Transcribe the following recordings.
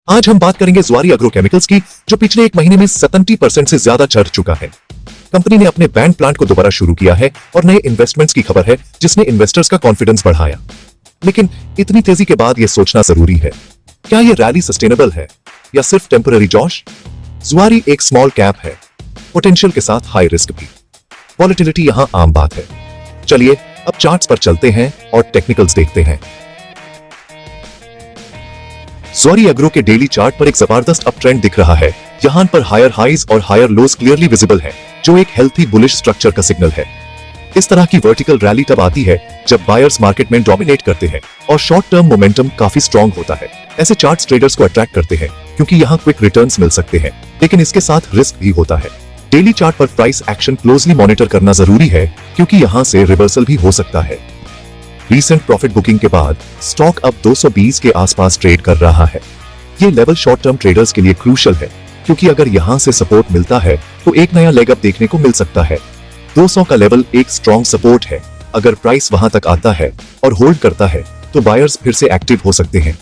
आज हम बात करेंगे ज़ुआरी एग्रोकेमिकल्स की, जो पिछले एक महीने में 70% से ज्यादा चढ़ चुका है। कंपनी ने अपने बैंड प्लांट को दोबारा शुरू किया है और नए इन्वेस्टमेंट्स की खबर है, जिसने इन्वेस्टर्स का कॉन्फिडेंस बढ़ाया। लेकिन इतनी तेजी के बाद यह सोचना जरूरी है, क्या यह रैली सस्टेनेबल है या सिर्फ टेम्पररी जोश? ज़ुआरी एक स्मॉल कैप है, पोटेंशियल के साथ हाई रिस्क भी। वॉलेटिलिटी यहां आम बात है। चलिए अब चार्ट्स पर चलते हैं और टेक्निकल्स देखते हैं। ज़ुआरी एग्रो के डेली चार्ट पर एक जबरदस्त अप ट्रेंड दिख रहा है। यहां पर हायर हाइज और हायर लोज क्लियरली विजिबल है, जो एक हेल्थी बुलिश स्ट्रक्चर का सिग्नल है। इस तरह की वर्टिकल रैली तब आती है जब बायर्स मार्केट में डोमिनेट करते हैं और शॉर्ट टर्म मोमेंटम काफी स्ट्रांग होता है। ऐसे चार्ट्स ट्रेडर्स को अट्रैक्ट करते हैं क्योंकि यहां क्विक रिटर्न्स मिल सकते हैं, लेकिन इसके साथ रिस्क भी होता है। डेली चार्ट पर प्राइस एक्शन क्लोजली मॉनिटर करना जरूरी है, क्योंकि यहां से रिवर्सल भी हो सकता है। रीसेंट प्रॉफिट बुकिंग के बाद स्टॉक अब 220 के आसपास ट्रेड कर रहा है। ये लेवल शॉर्ट टर्म ट्रेडर्स के लिए क्रूशियल है, क्योंकि अगर यहां से सपोर्ट मिलता है तो एक नया लेग अप देखने को मिल सकता है। 200 का लेवल एक स्ट्रॉन्ग सपोर्ट है। अगर प्राइस वहां तक आता है और होल्ड करता है तो बायर्स फिर से एक्टिव हो सकते हैं,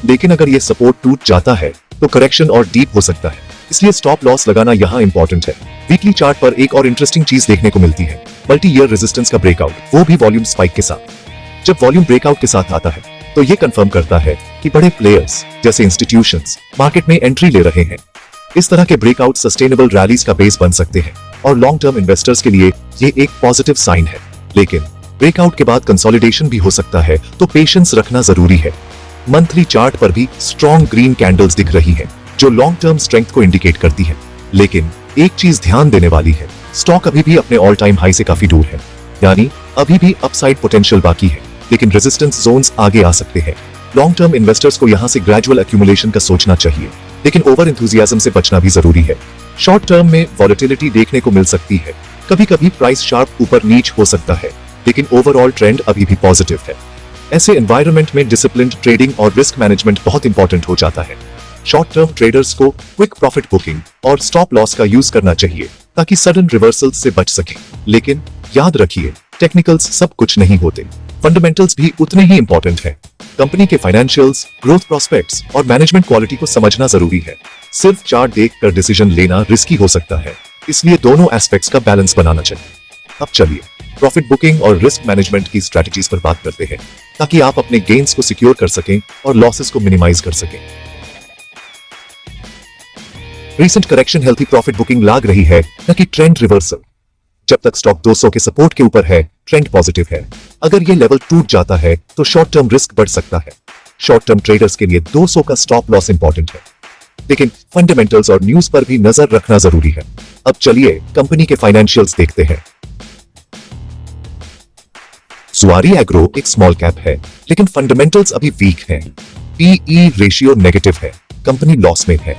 लेकिन अगर ये सपोर्ट टूट जाता है तो करेक्शन और डीप हो सकता है। इसलिए स्टॉप लॉस लगाना यहाँ इंपॉर्टेंट है। वीकली चार्ट पर एक और इंटरेस्टिंग चीज देखने को मिलती है, मल्टी ईयर रेजिस्टेंस का ब्रेकआउट, वो भी वॉल्यूम स्पाइक के साथ। जब वॉल्यूम ब्रेकआउट के साथ आता है तो ये कंफर्म करता है कि बड़े प्लेयर्स जैसे इंस्टीट्यूशंस मार्केट में एंट्री ले रहे हैं। इस तरह के ब्रेकआउट सस्टेनेबल रैलीज का बेस बन सकते हैं और लॉन्ग टर्म इन्वेस्टर्स के लिए ये एक पॉजिटिव साइन है। लेकिन ब्रेकआउट के बाद कंसोलिडेशन भी हो सकता है, तो पेशेंस रखना जरूरी है। मंथली चार्ट पर भी स्ट्रॉन्ग ग्रीन कैंडल्स दिख रही है, जो लॉन्ग टर्म स्ट्रेंथ को इंडिकेट करती है। लेकिन एक चीज ध्यान देने वाली है, स्टॉक अभी भी अपने ऑल टाइम हाई से काफी दूर है, यानी अभी भी अपसाइड पोटेंशियल बाकी है, लेकिन रेजिस्टेंस जोन्स आगे आ सकते हैं। लॉन्ग टर्म इन्वेस्टर्स को यहां से ग्रेजुअल एक्यूमुलेशन का सोचना चाहिए, लेकिन ओवर एंथुसियाज्म से बचना भी जरूरी है। शॉर्ट टर्म में वॉलेटिलिटी देखने को मिल सकती है, कभी कभी प्राइस शार्प ऊपर नीच हो सकता है, लेकिन ओवरऑल ट्रेंड अभी भी पॉजिटिव है। ऐसे एनवायरनमेंट में डिसिप्लिन्ड ट्रेडिंग और रिस्क मैनेजमेंट बहुत इंपॉर्टेंट हो जाता है। शॉर्ट टर्म ट्रेडर्स को क्विक प्रॉफिट बुकिंग और स्टॉप लॉस का यूज करना चाहिए, ताकि सडन रिवर्सल से बच सके। लेकिन याद रखिए, टेक्निकल्स सब कुछ नहीं होते, फंडामेंटल्स भी उतने ही इंपॉर्टेंट है। कंपनी के फाइनेंशियल्स, ग्रोथ प्रॉस्पेक्ट्स और मैनेजमेंट क्वालिटी को समझना जरूरी है। सिर्फ चार्ट देखकर डिसीजन लेना रिस्की हो सकता है, इसलिए दोनों एस्पेक्ट्स का बैलेंस बनाना चाहिए। अब चलिए प्रॉफिट बुकिंग और रिस्क मैनेजमेंट की स्ट्रेटजीज पर बात करते हैं, ताकि आप अपने गेन्स को सिक्योर कर सकें और लॉसेस को मिनिमाइज कर सकें। Recent correction healthy profit booking लाग रही है, न कि ट्रेंड रिवर्सल। जब तक स्टॉक 200 के सपोर्ट के ऊपर है, ट्रेंड पॉजिटिव है। अगर ये लेवल टूट जाता है तो शॉर्ट टर्म रिस्क बढ़ सकता है। शॉर्ट टर्म ट्रेडर्स के लिए 200 का स्टॉप लॉस इंपॉर्टेंट है, लेकिन फंडामेंटल्स और न्यूज पर भी नजर रखना जरूरी है। अब चलिए कंपनी के फाइनेंशियल्स देखते हैं। ज़ुआरी एग्रो एक स्मॉल कैप है, लेकिन फंडामेंटल्स अभी वीक हैं। पीई रेशियो नेगेटिव है, कंपनी लॉस में है।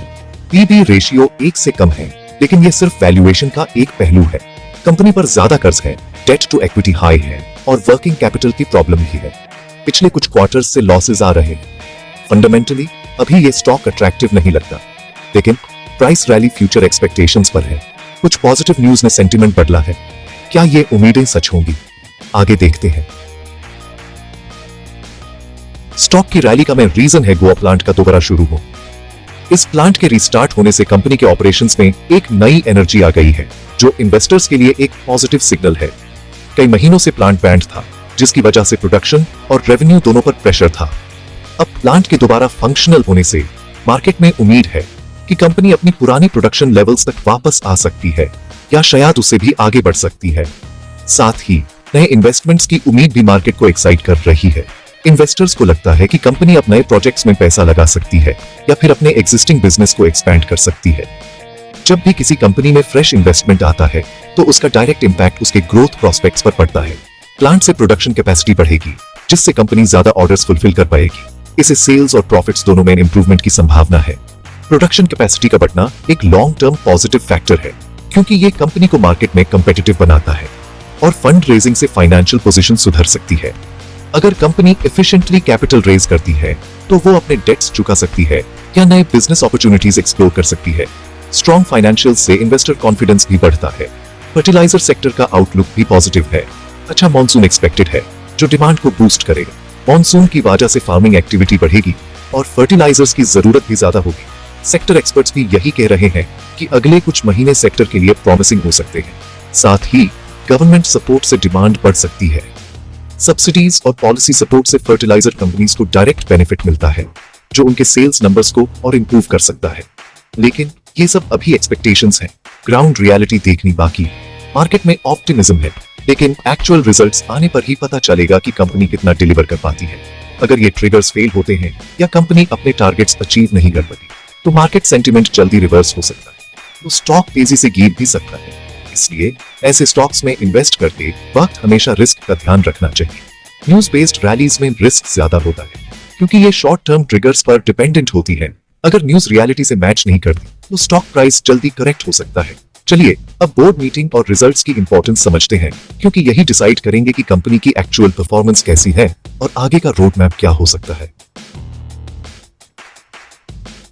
पीबी रेशियो 1 से कम है, लेकिन यह सिर्फ वैल्यूएशन का एक पहलू है। कंपनी पर ज्यादा कर्ज है, डेट टू इक्विटी हाई है और वर्किंग कैपिटल की प्रॉब्लम भी है। पिछले कुछ क्वार्टर्स से लॉसेस आ रहे हैं। फंडामेंटली अभी ये स्टॉक अट्रैक्टिव नहीं लगता, लेकिन प्राइस रैली फ्यूचर एक्सपेक्टेशंस पर है। कुछ पॉजिटिव न्यूज में सेंटिमेंट बदला है। क्या ये उम्मीदें सच होंगी? आगे देखते हैं। स्टॉक की रैली का मेन रीजन है गोवा प्लांट का दोबारा शुरू हो। इस प्लांट के रिस्टार्ट होने से कंपनी के ऑपरेशंस में एक नई एनर्जी आ गई है, जो इन्वेस्टर्स के लिए एक पॉजिटिव सिग्नल है। कई महीनों से प्लांट बैंड था, जिसकी वजह से प्रोडक्शन और रेवेन्यू दोनों पर प्रेशर था। अब प्लांट के दोबारा फंक्शनल होने से मार्केट में उम्मीद है कि कंपनी अपनी पुरानी प्रोडक्शन लेवल्स तक वापस आ सकती है, या शायद उससे भी आगे बढ़ सकती है। साथ ही नए इन्वेस्टमेंट्स की उम्मीद भी मार्केट को एक्साइट कर रही है। इन्वेस्टर्स को लगता है कि कंपनी अब नए प्रोजेक्ट्स में पैसा लगा सकती है, या फिर अपने एग्जिस्टिंग बिजनेस को एक्सपैंड कर सकती है। जब भी किसी कंपनी में फ्रेश इन्वेस्टमेंट आता है, तो उसका डायरेक्ट इंपैक्ट उसके ग्रोथ प्रोस्पेक्ट्स पर पड़ता है। प्लांट से प्रोडक्शन कैपेसिटी बढ़ेगी, जिससे कंपनी ज्यादा ऑर्डर्स फुलफिल कर पाएगी। इसे सेल्स और प्रॉफिट्स दोनों में इंप्रूवमेंट की संभावना है। प्रोडक्शन कैपेसिटी का बढ़ना एक लॉन्ग टर्म पॉजिटिव फैक्टर है, क्योंकि ये कंपनी को मार्केट में कंपेटिटिव बनाता है और फंड रेजिंग से फाइनेंशियल पोजीशन सुधर सकती है। अगर कंपनी एफिशिएंटली कैपिटल रेज करती है, तो वो अपने डेट्स चुका सकती है या नए बिजनेस अपॉर्चुनिटीज एक्सप्लोर कर सकती है। स्ट्रॉन्ग फाइनेंशियल से इन्वेस्टर कॉन्फिडेंस भी बढ़ता है। फर्टिलाइजर सेक्टर का आउटलुक भी पॉजिटिव है। अच्छा मॉनसून एक्सपेक्टेड है, जो डिमांड को बूस्ट करेगा। मॉनसून की वजह से फार्मिंग एक्टिविटी बढ़ेगी, और फर्टिलाइजर्स की जरूरत भी ज्यादा होगी। सेक्टर एक्सपर्ट्स भी यही कह रहे हैं कि अगले कुछ महीने सेक्टर के लिए प्रॉमिसिंग हो सकते हैं। साथ ही गवर्नमेंट सपोर्ट से डिमांड बढ़ सकती है। सब्सिडीज और पॉलिसी सपोर्ट से फर्टिलाइजर कंपनीज को डायरेक्ट बेनिफिट मिलता है, जो उनके सेल्स नंबर्स को और इंप्रूव कर सकता है। लेकिन ये सब अभी एक्सपेक्टेशंस हैं, ग्राउंड रियलिटी देखनी बाकी। मार्केट में ऑप्टिमिज्म है, लेकिन एक्चुअल रिजल्ट्स आने पर ही पता चलेगा कि कंपनी कितना डिलीवर कर पाती है। अगर ये ट्रिगर्स फेल होते हैं या कंपनी अपने टारगेट्स अचीव नहीं कर पाती, तो मार्केट सेंटिमेंट जल्दी रिवर्स हो सकता है, तो स्टॉक तेजी से गिर भी सकता है। इसलिए ऐसे स्टॉक्स में इन्वेस्ट करते वक्त हमेशा रिस्क का ध्यान रखना चाहिए। न्यूज बेस्ड रैलीज में रिस्क ज्यादा होता है, क्योंकि ये शॉर्ट टर्म ट्रिगर्स पर डिपेंडेंट होती है। अगर न्यूज रियलिटी से मैच नहीं करती, तो स्टॉक प्राइस जल्दी करेक्ट हो सकता है। चलिए अब बोर्ड मीटिंग और रिजल्ट्स की इंपॉर्टेंस समझते हैं, क्योंकि यही डिसाइड करेंगे कि कंपनी की एक्चुअल परफॉर्मेंस कैसी है और आगे का रोड मैप क्या हो सकता है।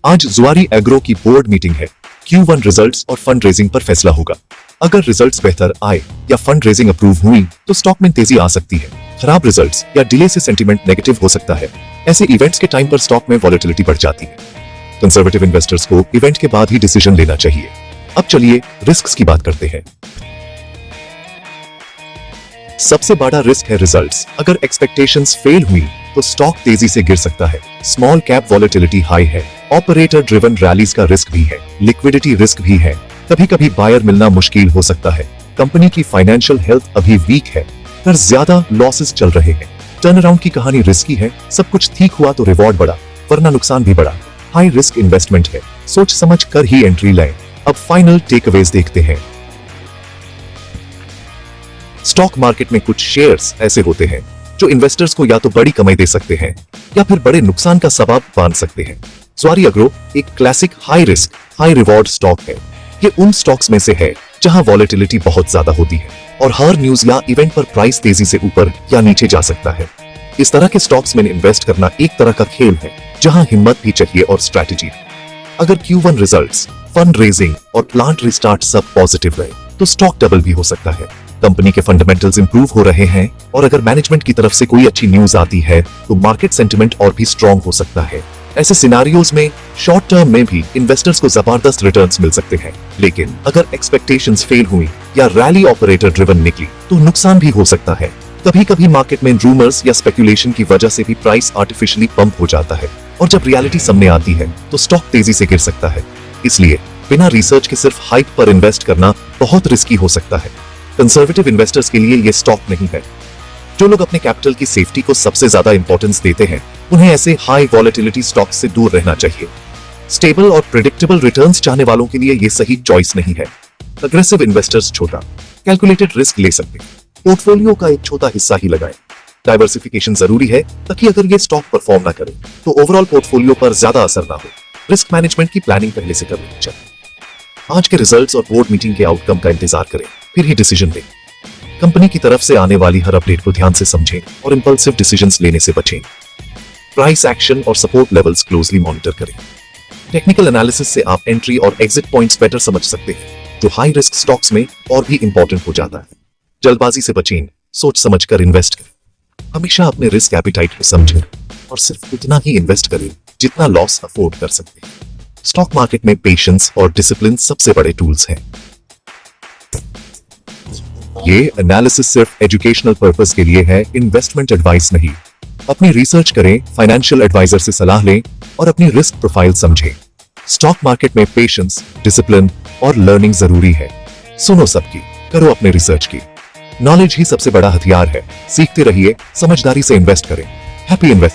आज जुआरी एग्रो की बोर्ड मीटिंग है। Q1 रिजल्ट्स और फंड रेजिंग पर फैसला होगा। अगर रिजल्ट्स बेहतर आए या फंड रेजिंग अप्रूव हुई, तो स्टॉक में तेजी आ सकती है। खराब रिजल्ट्स या डिले से सेंटीमेंट नेगेटिव हो सकता है। ऐसे इवेंट्स के टाइम पर स्टॉक में वॉलेटिलिटी बढ़ जाती है। कंजर्वेटिव इन्वेस्टर्स को इवेंट के बाद ही डिसीजन लेना चाहिए। अब चलिए रिस्क्स की बात करते हैं। सबसे बड़ा रिस्क है रिजल्ट्स। अगर एक्सपेक्टेशंस फेल हुई, तो स्टॉक तेजी से गिर सकता है। स्मॉल कैप वॉलेटिलिटी हाई है। ऑपरेटर ड्रिवन रैलीज का रिस्क भी है। लिक्विडिटी रिस्क भी है। कभी कभी बायर मिलना मुश्किल हो सकता है। कंपनी की फाइनेंशियल हेल्थ अभी वीक है, पर ज्यादा लॉसेस चल रहे हैं। टर्न अराउंड की कहानी रिस्की है। सब कुछ ठीक हुआ तो रिवॉर्ड बढ़ा, वरना नुकसान भी बढ़ा। हाई रिस्क इन्वेस्टमेंट है, सोच समझ कर ही एंट्री लें। अब फाइनल टेकअवेज देखते हैं। स्टॉक मार्केट में कुछ शेयर्स ऐसे होते हैं जो इन्वेस्टर्स को या तो बड़ी कमाई दे सकते हैं या फिर बड़े नुकसान का सबब बन सकते हैं। जुआरी एग्रो एक classic high risk high reward stock है। ये उन स्टॉक्स में से है जहां वॉलेटिलिटी बहुत ज्यादा होती है और हर न्यूज या इवेंट पर प्राइस तेजी से ऊपर या नीचे जा सकता है। इस तरह के स्टॉक्स में इन्वेस्ट करना एक तरह का खेल है, जहां हिम्मत भी चाहिए और स्ट्रैटेजी है। अगर Q1 रिजल्ट्स, फंड रेजिंग और प्लांट रिस्टार्ट सब पॉजिटिव रहे, तो स्टॉक डबल भी हो सकता है। कंपनी के फंडामेंटल्स इंप्रूव हो रहे हैं और अगर मैनेजमेंट की तरफ से कोई अच्छी न्यूज आती है, तो मार्केट सेंटिमेंट और भी स्ट्रॉन्ग हो सकता है। ऐसे सिनारियोज में शॉर्ट टर्म में भी इन्वेस्टर्स को जबरदस्त रिटर्न्स मिल सकते हैं। लेकिन अगर एक्सपेक्टेशंस फेल हुई या रैली ऑपरेटर ड्रिवन निकली, तो नुकसान भी हो सकता है। कभी कभी मार्केट में रूमर्स या स्पेकुलेशन की वजह से भी प्राइस आर्टिफिशियली पंप हो जाता है और जब रियलिटी सामने आती है, तो स्टॉक तेजी से गिर सकता है। इसलिए बिना रिसर्च के सिर्फ हाइप पर इन्वेस्ट करना बहुत रिस्की हो सकता है। कंजर्वेटिव इन्वेस्टर्स के लिए ये स्टॉक नहीं है। जो लोग अपने कैपिटल की सेफ्टी को सबसे ज्यादा इंपॉर्टेंस देते हैं, उन्हें ऐसे हाई वॉलेटिलिटी स्टॉक्स से दूर रहना चाहिए। स्टेबल और प्रेडिक्टेबल रिटर्न्स चाहने वालों के लिए ये सही चॉइस नहीं है। अग्रेसिव इन्वेस्टर्स छोटा कैलकुलेटेड रिस्क ले सकते हैं। पोर्टफोलियो का एक छोटा हिस्सा ही लगाएं। डाइवर्सिफिकेशन जरूरी है, ताकि अगर ये स्टॉक परफॉर्म ना करे, तो ओवरऑल पोर्टफोलियो पर ज्यादा असर ना हो। रिस्क मैनेजमेंट की प्लानिंग पहले से कर लेनी चाहिए। आज के रिजल्ट्स और बोर्ड मीटिंग के आउटकम का इंतजार करें, फिर ही डिसीजन लें। कंपनी की तरफ से आने वाली हर अपडेट को ध्यान से समझें और इंपल्सिव डिसीजंस लेने से बचें। प्राइस एक्शन और सपोर्ट लेवल्स क्लोजली मॉनिटर करें। टेक्निकल एनालिसिस से आप एंट्री और एग्जिट पॉइंट्स बेटर समझ सकते हैं, जो हाई रिस्क स्टॉक्स में और भी इंपॉर्टेंट हो जाता है। जल्दबाजी से बचें, सोच समझकर इन्वेस्ट करें। हमेशा अपने रिस्क एपिटाइट को समझें और सिर्फ उतना ही इन्वेस्ट करें जितना लॉस अफोर्ड कर सकते हैं। स्टॉक मार्केट में पेशेंस और डिसिप्लिन सबसे बड़े टूल्स हैं। ये एनालिसिस सिर्फ एजुकेशनल पर्पस के लिए है, इन्वेस्टमेंट एडवाइस नहीं। अपनी रिसर्च करें, फाइनेंशियल एडवाइजर से सलाह लें और अपनी रिस्क प्रोफाइल समझें। स्टॉक मार्केट में पेशेंस, डिसिप्लिन और लर्निंग जरूरी है। सुनो सबकी, करो अपने रिसर्च की। नॉलेज ही सबसे बड़ा हथियार है। सीखते रहिए, समझदारी से इन्वेस्ट करें। Happy invest.